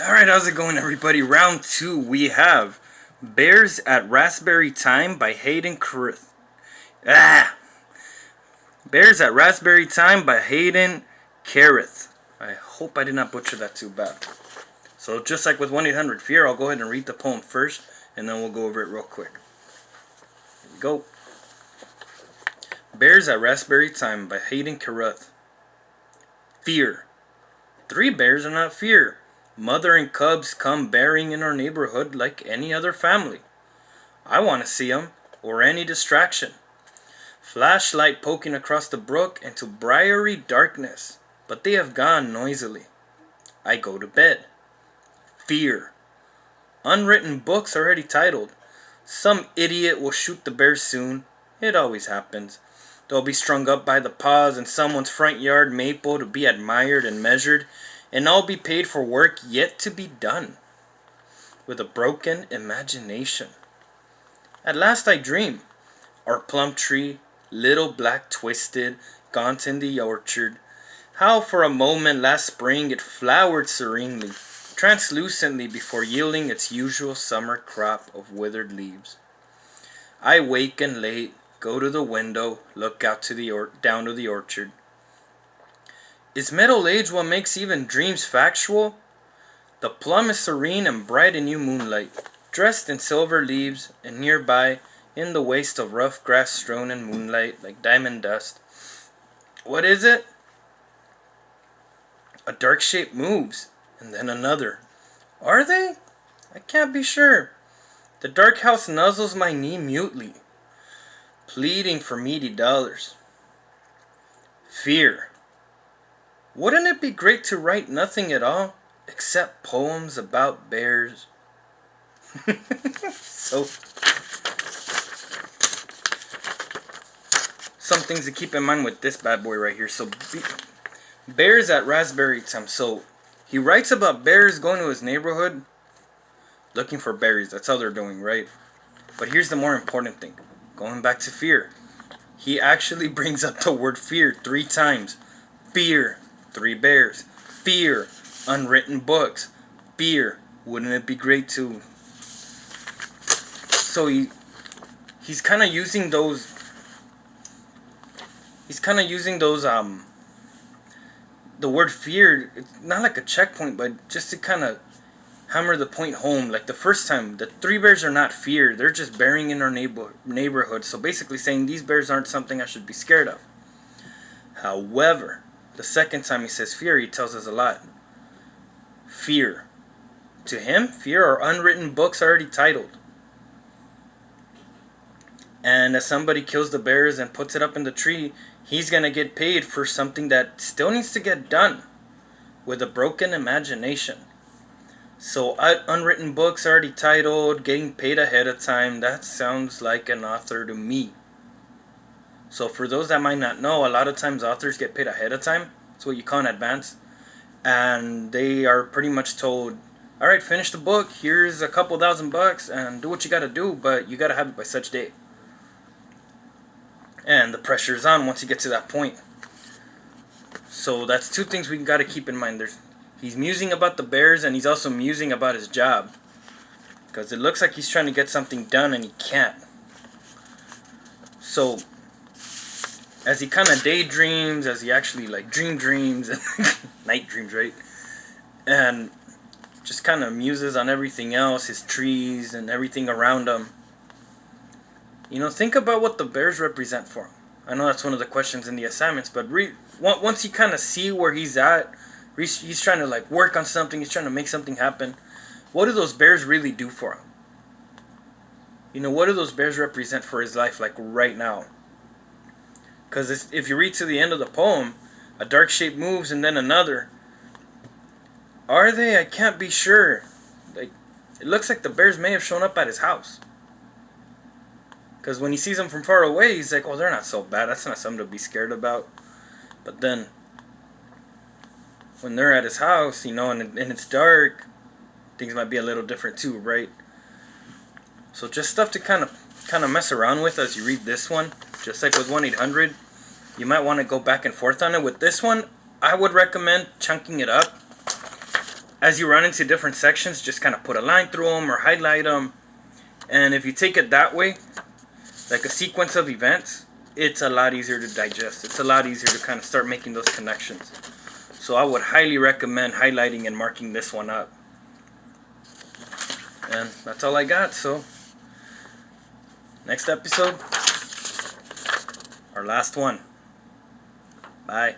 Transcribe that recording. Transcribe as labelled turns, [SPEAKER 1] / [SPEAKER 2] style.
[SPEAKER 1] Alright, how's it going, everybody? Round 2, we have Bears at Raspberry Time by Hayden Carruth. Bears at Raspberry Time by Hayden Carruth. I hope I did not butcher that too bad. So just like with 1-800-FEAR, I'll go ahead and read the poem first, and then we'll go over it real quick. Here we go. Bears at Raspberry Time by Hayden Carruth. Fear. 3 bears are not fear. Mother and cubs come bearing in our neighborhood like any other family. I want to see 'em, or any distraction. Flashlight poking across the brook into briery darkness, but they have gone noisily. I go to bed. Fear. Unwritten books already titled. Some idiot will shoot the bears soon. It always happens. They'll be strung up by the paws in someone's front yard maple to be admired and measured, and I'll be paid for work yet to be done, with a broken imagination. At last I dream, our plum tree, little black twisted, gaunt in the orchard, how for a moment last spring it flowered serenely, translucently before yielding its usual summer crop of withered leaves. I waken late, go to the window, look out to down to the orchard. Is middle age what makes even dreams factual? The plum is serene and bright in new moonlight, dressed in silver leaves, and nearby, in the waste of rough grass strewn in moonlight like diamond dust. What is it? A dark shape moves, and then another. Are they? I can't be sure. The dark house nuzzles my knee mutely, pleading for meaty dollars. Fear. Wouldn't it be great to write nothing at all, except poems about bears? So, some things to keep in mind with this bad boy right here. So, bears at Raspberry Time. So, he writes about bears going to his neighborhood, looking for berries. That's how they're doing, right? But here's the more important thing. Going back to fear. He actually brings up the word fear 3 times. Fear. 3 bears. Fear. Unwritten books. Fear. Wouldn't it be great to... So he's kind of using those... the word fear, it's not like a checkpoint, but just to kind of hammer the point home. Like the first time, the 3 bears are not fear. They're just bearing in our neighborhood. So basically saying these bears aren't something I should be scared of. However, the second time he says fear, he tells us a lot. Fear. To him, fear are unwritten books already titled. And as somebody kills the bears and puts it up in the tree, he's going to get paid for something that still needs to get done with a broken imagination. So unwritten books already titled, getting paid ahead of time, that sounds like an author to me. So for those that might not know, a lot of times authors get paid ahead of time. That's what you call in advance. And they are pretty much told, alright, finish the book, here's a couple $1,000 and do what you gotta do, but you gotta have it by such date. And the pressure is on once you get to that point. So that's 2 things we gotta keep in mind. He's musing about the bears, and he's also musing about his job. Because it looks like he's trying to get something done and he can't. So as he kind of daydreams, as he actually like dreams and night dreams, right? And just kind of muses on everything else, his trees and everything around him. You know, think about what the bears represent for him. I know that's one of the questions in the assignments, but once you kind of see where he's at, he's trying to like work on something, he's trying to make something happen. What do those bears really do for him? You know, what do those bears represent for his life like right now? Because if you read to the end of the poem, a dark shape moves and then another. Are they? I can't be sure. Like, it looks like the bears may have shown up at his house. Because when he sees them from far away, he's like, oh, they're not so bad. That's not something to be scared about. But then, when they're at his house, you know, and it's dark, things might be a little different too, right? So just stuff to kind of mess around with as you read this one. Just like with 1-800, you might want to go back and forth on it. With this one, I would recommend chunking it up as you run into different sections, just kind of put a line through them or highlight them. And if you take it that way, like a sequence of events, it's a lot easier to digest. It's a lot easier to kind of start making those connections. So I would highly recommend highlighting and marking this one up. And that's all I got. So next episode, our last one. Bye.